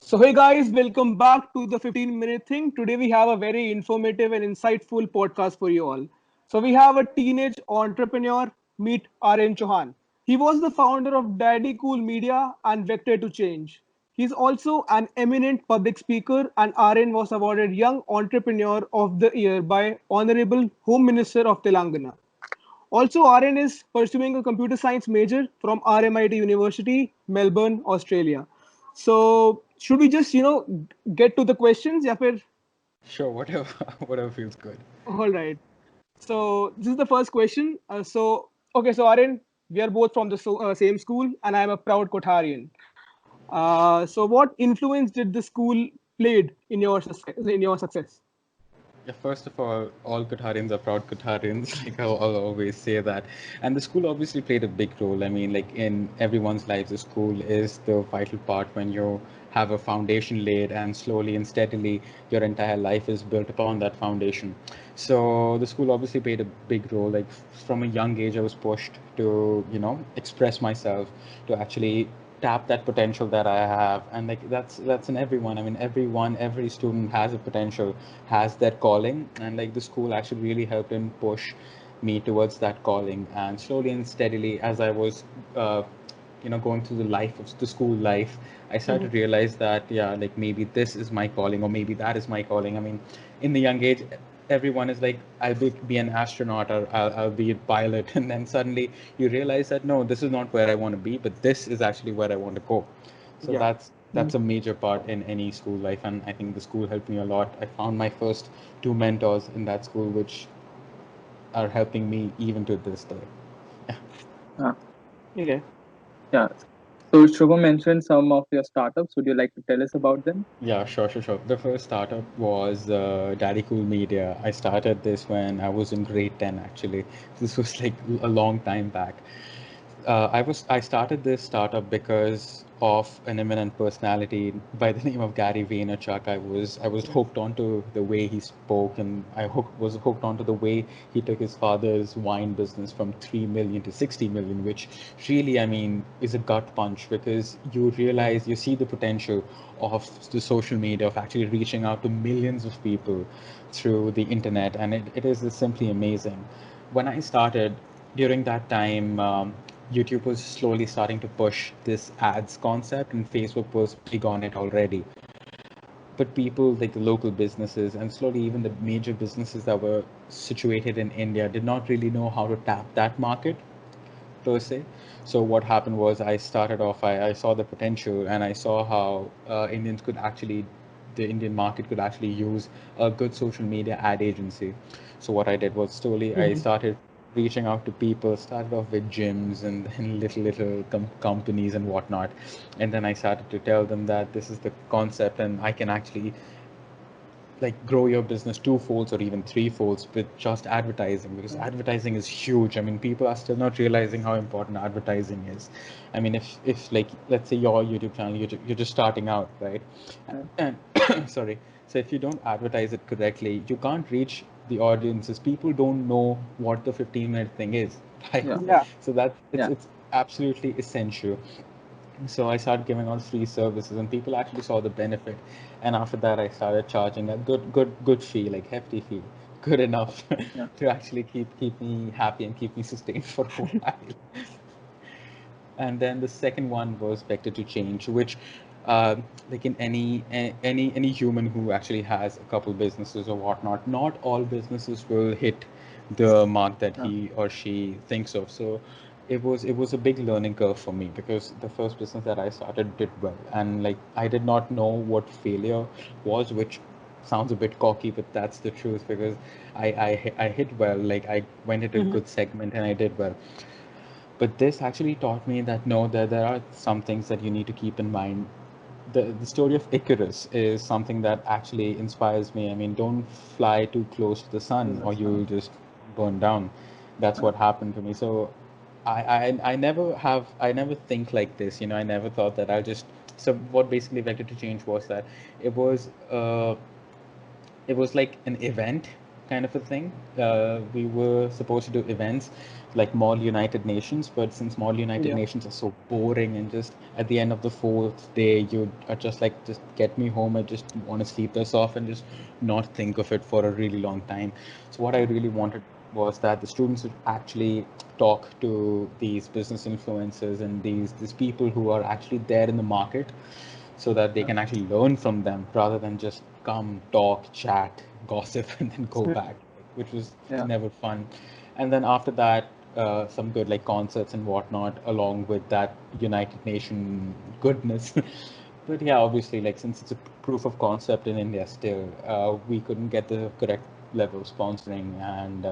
So, hey guys, welcome back to the 15-minute thing. Today we have a very informative and insightful podcast for you all. So, we have a teenage entrepreneur, meet Arian Chauhan. He was the founder of Daddy Cool Media and Vector to Change. He's also an eminent public speaker, and Arian was awarded Young Entrepreneur of the Year by Honorable Home Minister of Telangana. Also, Aryan is pursuing a computer science major from RMIT University, Melbourne, Australia. So, should we just, get to the questions? Yeah, फिर? Sure, whatever, whatever feels good. All right. So, this is the first question. So Aryan, we are both from the same school, and I am a proud Kotharian. So, what influence did the school played in your success? In your success? Yeah, first of all Qatarians are proud Qatarians. Like I'll always say that. And the school obviously played a big role. I mean, like in everyone's lives, the school is the vital part when you have a foundation laid and slowly and steadily your entire life is built upon that foundation. So the school obviously played a big role. Like from a young age, I was pushed to, express myself, to actually tap that potential that I have. And like that's in everyone. I mean, every student has a potential, has that calling, and like the school actually really helped and push me towards that calling. And slowly and steadily, as I was going through the life of the school life, I started to realize that, yeah, like maybe this is my calling, or maybe that is my calling. I mean, in the young age, everyone is like, I'll be an astronaut, or I'll be a pilot. And then suddenly you realize that no, this is not where I want to be, but this is actually where I want to go. So Yeah. that's a major part in any school life, and I think the school helped me a lot. I found my first two mentors in that school, which are helping me even to this day. Yeah. Uh, Okay. yeah. So Shubham mentioned some of your startups. Would you like to tell us about them? Yeah, sure. The first startup was Daddy Cool Media. I started this when I was in grade 10, actually. This was like a long time back. I started this startup because of an eminent personality by the name of Gary Vaynerchuk. I was hooked onto the way he spoke, and was hooked onto the way he took his father's wine business from 3 million to 60 million, which really, I mean, is a gut punch, because you realize, you see the potential of the social media, of actually reaching out to millions of people through the internet, and it is simply amazing. When I started, during that time, YouTube was slowly starting to push this ads concept, and Facebook was big on it already. But people, like the local businesses and slowly even the major businesses that were situated in India, did not really know how to tap that market per se. So what happened was, I started off, I saw the potential, and I saw how the Indian market could actually use a good social media ad agency. So what I did was, slowly I started reaching out to people, started off with gyms and then little companies and whatnot. And then I started to tell them that this is the concept, and I can actually like grow your business two folds or even three folds with just advertising, because advertising is huge. I mean, people are still not realizing how important advertising is. I mean, if like, let's say your YouTube channel, you're just starting out, right? And sorry. So if you don't advertise it correctly, you can't reach the audiences. People don't know what the 15-minute thing is, right? Yeah. Yeah. So that Yeah. it's absolutely essential. So I started giving out free services, and people actually saw the benefit. And after that, I started charging a good fee, like hefty fee, good enough Yeah. to actually keep me happy and keep me sustained for a while. And then the second one was Vector to Change, which, like in any human who actually has a couple businesses or whatnot, not all businesses will hit the mark that Yeah. he or she thinks of. So it was a big learning curve for me, because the first business that I started did well, and like I did not know what failure was, which sounds a bit cocky, but that's the truth, because I hit well, like I went into a good segment and I did well. But this actually taught me that no, there are some things that you need to keep in mind. The story of Icarus is something that actually inspires me. I mean, don't fly too close to the sun or you'll just burn down. That's what happened to me. So I never think like this. I never thought that I'll just. So what basically Vector to Change was that it was uh, it was like an event kind of a thing. We were supposed to do events like Mall United Nations, but since Mall United Yeah. Nations are so boring and just at the end of the fourth day, you are just like, just get me home. I just want to sleep this off and just not think of it for a really long time. So what I really wanted was that the students would actually talk to these business influencers and these people who are actually there in the market so that they Yeah. can actually learn from them rather than just come, talk, chat, gossip, and then go back, which was Yeah. never fun. And then after that, some good like concerts and whatnot, along with that United Nation goodness. But yeah, obviously, like since it's a proof of concept in India still, we couldn't get the correct level of sponsoring, and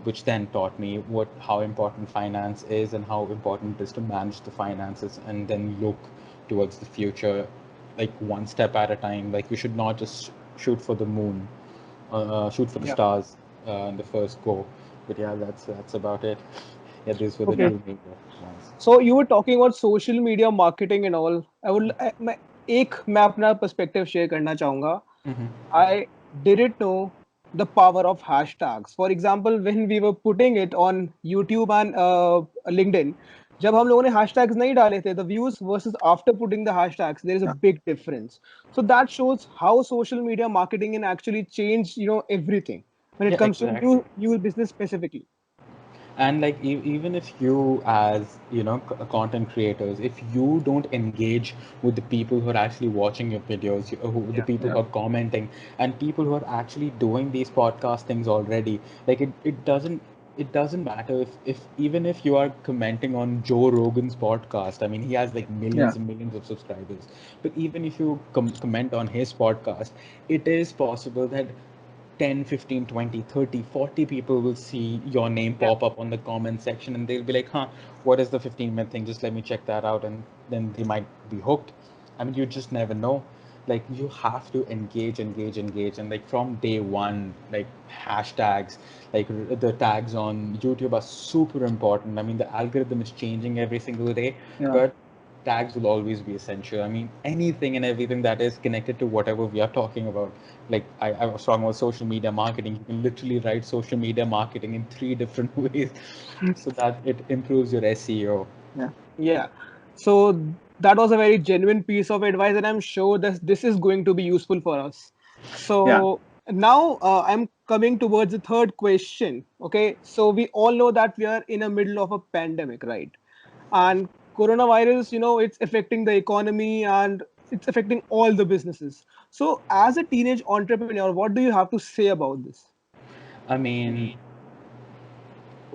which then taught me what how important finance is and how important it is to manage the finances and then look towards the future, like one step at a time. Like we should not just shoot for the moon, shoot for the Yeah. stars in the first go. But yeah, that's about it. Yeah, these were the Yeah. Okay. two major ones. So you were talking about social media marketing and all. मैं मैं अपना perspective share करना चाहूँगा. Hmm. I didn't know the power of hashtags. For example, when we were putting it on YouTube and LinkedIn, जब हम लोगों ने hashtags नहीं डाले थे, the views versus after putting the hashtags, there is a Yeah. big difference. So that shows how social media marketing can actually change, everything when it Yeah, comes to exactly. new business specifically. And like even if you as content creators, if you don't engage with the people who are actually watching your videos, the Yeah. people Yeah. who are commenting and people who are actually doing these podcast things already, like it doesn't matter if even if you are commenting on Joe Rogan's podcast. I mean, he has like Yeah. millions and millions of subscribers, but even if you comment on his podcast, it is possible that 10, 15, 20, 30, 40 people will see your name Yeah. pop up on the comment section and they'll be like, huh, what is the 15-minute thing? Just let me check that out. And then they might be hooked. I mean, you just never know. Like, you have to engage, engage, engage. And like from day one, like hashtags, like the tags on YouTube are super important. I mean, the algorithm is changing every single day, Yeah. but tags will always be essential. I mean, anything and everything that is connected to whatever we are talking about. Like I was talking about social media marketing. You can literally write social media marketing in three different ways so that it improves your SEO. Yeah. Yeah. So that was a very genuine piece of advice, and I'm sure that this is going to be useful for us. Yeah. So now I'm coming towards the third question. Okay. So we all know that we are in the middle of a pandemic, right? And coronavirus, it's affecting the economy and it's affecting all the businesses. So as a teenage entrepreneur, what do you have to say about this? I mean,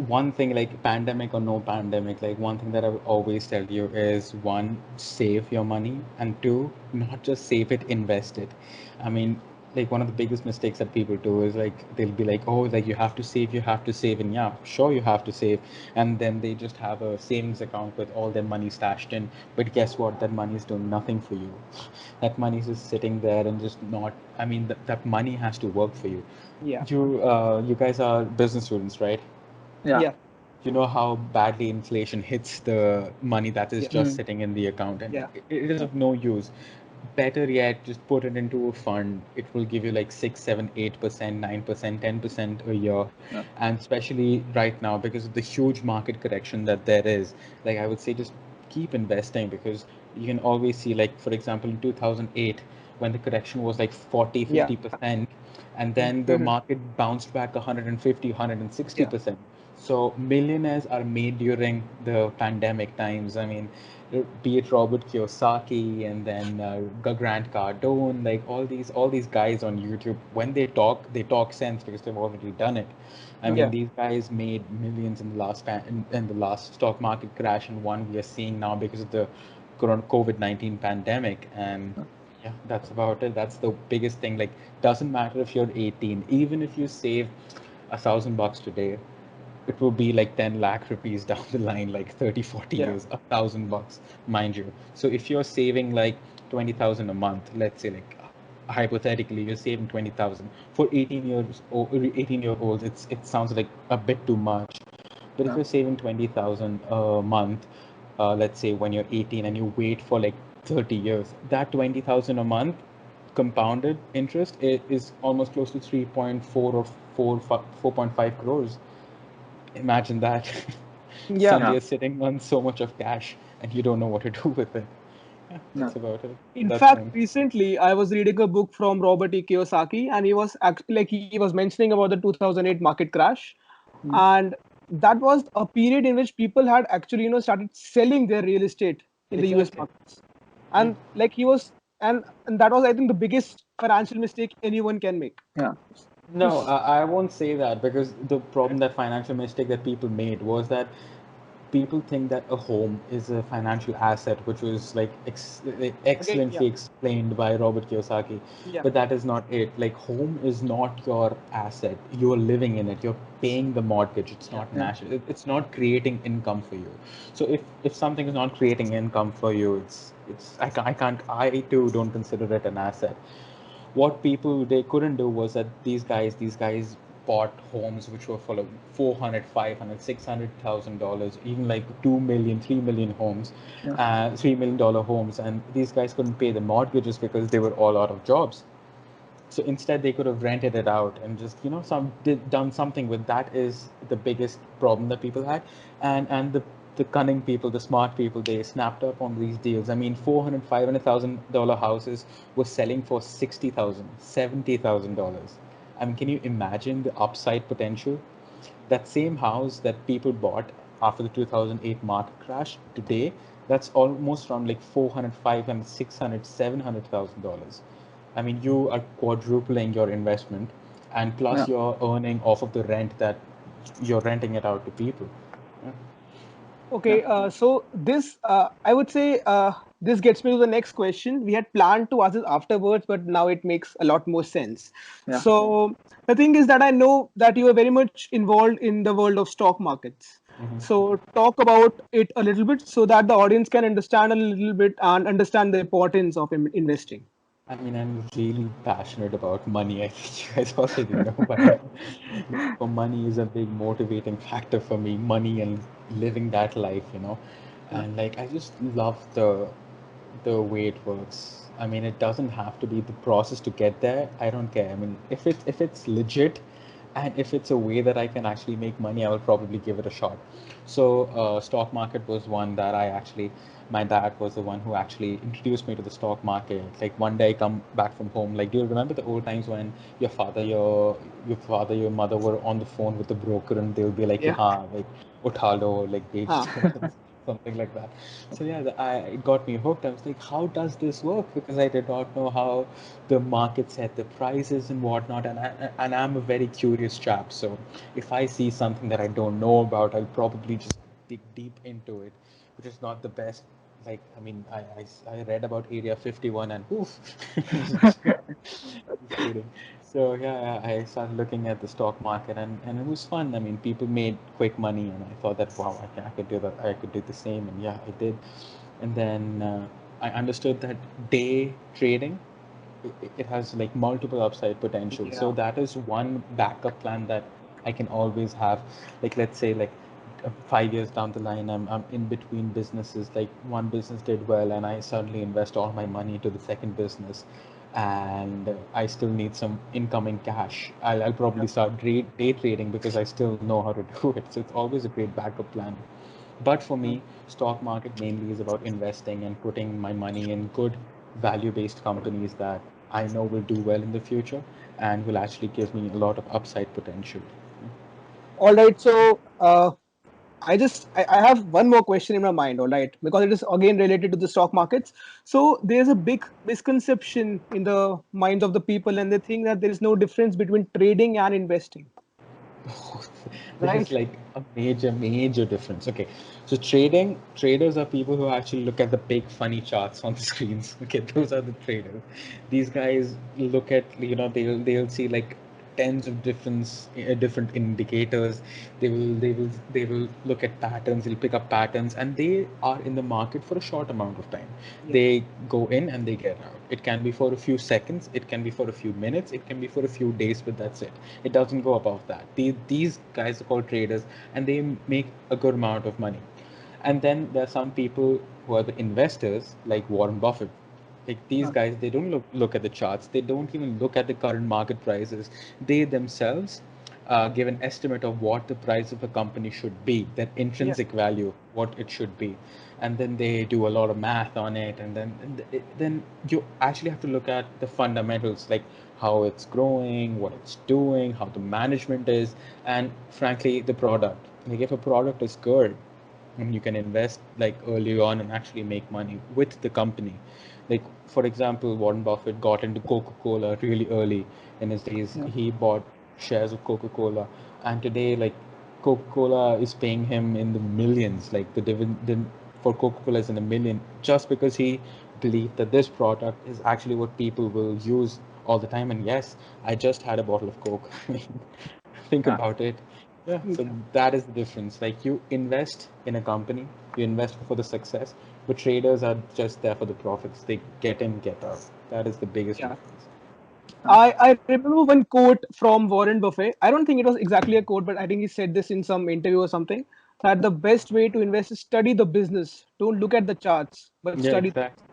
one thing, like pandemic or no pandemic, like one thing that I would always tell you is one, save your money, and two, not just save it, invest it. I mean, like one of the biggest mistakes that people do is like they'll be like, oh, like you have to save, and yeah, sure you have to save, and then they just have a savings account with all their money stashed in. But guess what? That money is doing nothing for you. That money is just sitting there and just not. I mean, that money has to work for you. Yeah. You guys are business students, right? Yeah. Yeah. You know how badly inflation hits the money that is Yeah. just Mm. sitting in the account, and Yeah. it is Yeah. of no use. Better yet, just put it into a fund. It will give you like 6, 7, 8%, 9%, 10% a year. Yeah. And especially right now, because of the huge market correction that there is, like I would say, just keep investing because you can always see, like, for example, in 2008, when the correction was like 40, Yeah. 50%, and then the Mhm. market bounced back 150, Yeah. 160%. So millionaires are made during the pandemic times. I mean, be it Robert Kiyosaki and then Grant Cardone, like all these guys on YouTube, when they talk sense because they've already done it. I mean, Yeah. these guys made millions in the in the last stock market crash, and one we are seeing now because of the COVID-19 pandemic. And yeah, that's about it. That's the biggest thing. Like, doesn't matter if you're 18, even if you save $1,000 today, it will be like 10 lakh rupees down the line, like 30, 40 Yeah. years, $1,000, mind you. So if you're saving like 20,000 a month, let's say, like hypothetically you're saving 20,000 for 18-year olds, it sounds like a bit too much. But if Yeah. you're saving 20,000 a month, let's say when you're 18 and you wait for like 30 years, that 20,000 a month compounded interest is almost close to 3.4 or 4.5 crores. Imagine that. Yeah. Suddenly Yeah. you're sitting on so much of cash and you don't know what to do with it. Yeah, Yeah. that's about it. In That's fact, mine. recently I was reading a book from Robert E. Kiyosaki, and he was mentioning about the 2008 market crash, Mm. and that was a period in which people had actually started selling their real estate in the U.S. Exactly. markets, Yeah. and like he was, and that was, I think, the biggest financial mistake anyone can make. Yeah. To No, I won't say that because the problem that financial mistake that people made was that people think that a home is a financial asset, which was like again, yeah, excellently explained by Robert Kiyosaki. yeah, But that is not it. Like home is not your asset. You are living in it. You're paying the mortgage. It's yeah. not Yeah. national. It's not creating income for you. So if something is not creating income for you, it's I too don't consider it an asset. What people they couldn't do was that these guys bought homes which were full of 400, 500, $600,000, even like 2 million, 3 million homes, Yeah. $3 million homes, and these guys couldn't pay the mortgages because they were all out of jobs. So instead they could have rented it out and just done something with that. Is the biggest problem that people had. And the cunning people, the smart people, they snapped up on these deals. I mean, 400, $500,000 houses were selling for 60,000, $70,000. I mean, can you imagine the upside potential? That same house that people bought after the 2008 market crash today, that's almost around like 400, 500, 600, $700,000. I mean, you are quadrupling your investment, and Yeah. plus you're earning off of the rent that you're renting it out to people. Yeah. Yeah. Okay, so this, I would say, this gets me to the next question. We had planned to ask this afterwards, but now it makes a lot more sense. Yeah. So the thing is that I know that you are very much involved in the world of stock markets. So talk about it a little bit so that the audience can understand a little bit and understand the importance of investing. I mean, I'm really passionate about money. I think you guys already know by now. Like, for money is a big motivating factor for me. Money and living that life. Yeah. And like, I just love the way it works. I mean, it doesn't have to be the process to get there. I don't care. I mean, if it's legit, and if it's a way that I can actually make money, I will probably give it a shot. So, stock market was one that my dad was the one who actually introduced me to the stock market. Like one day I come back from home. Like, do you remember the old times when your mother were on the phone with the broker and they'll be like, Yeah. "Yeah, like, utha lo, like, bech Huh. do," something like that. So yeah, it got me hooked. I was like, how does this work? Because I did not know how the market set the prices and whatnot. And I'm a very curious chap. So if I see something that I don't know about, I'll probably just dig deep into it, which is not the best. Like, I mean, I read about Area 51 and oof, just kidding. So yeah, I started looking at the stock market, and it was fun. I mean, people made quick money, and I thought that wow, I could do that. I could do the same, and yeah, I did. And then I understood that day trading, it has like multiple upside potential. So Yeah. that is one backup plan that I can always have. Like, let's say, like, 5 years down the line, I'm in between businesses. Like, one business did well and I suddenly invest all my money into the second business, and I still need some incoming cash. I'll probably start day trading because I still know how to do it. So it's always a great backup plan. But for me, stock market mainly is about investing and putting my money in good value-based companies that I know will do well in the future and will actually give me a lot of upside potential. All right. So I have one more question in my mind, all right, because it is again related to the stock markets. So there's a big misconception in the minds of the people, and they think that there is no difference between trading and investing, There's right? like a major difference. Okay, so traders are people who actually look at the big funny charts on the screens. Okay, those are the traders. These guys look at, they'll see like tens of different indicators. They will look at patterns. They'll pick up patterns, and they are in the market for a short amount of time. Yeah. They go in and they get out. It can be for a few seconds, it can be for a few minutes, it can be for a few days, but that's it. It doesn't go above that. These guys are called traders, and they make a good amount of money. And then there are some people who are the investors, like Warren Buffett. Like, these Okay. guys, they don't look at the charts. They don't even look at the current market prices. They themselves give an estimate of what the price of a company should be, that Yeah. intrinsic value, what it should be, and then they do a lot of math on it, and then you actually have to look at the fundamentals, like how it's growing, what it's doing, how the management is, and frankly, the product. Like if a product is good, and you can invest like early on and actually make money with the company. Like for example, Warren Buffett got into Coca-Cola really early in his days. Yeah. He bought shares of Coca-Cola, and today like Coca-Cola is paying him in the millions. Like the dividend for Coca-Cola is in a million, just because he believed that this product is actually what people will use all the time. And yes, I just had a bottle of Coke. I mean, think Yeah. about it. Yeah, so Yeah. that is the difference. Like you invest in a company, you invest for the success, but traders are just there for the profits. They get in, get out. That is the biggest Yeah. difference. I remember one quote from Warren Buffett. I don't think it was exactly a quote, but I think he said this in some interview or something, that the best way to invest is study the business. Don't look at the charts, but Yeah, study. exactly.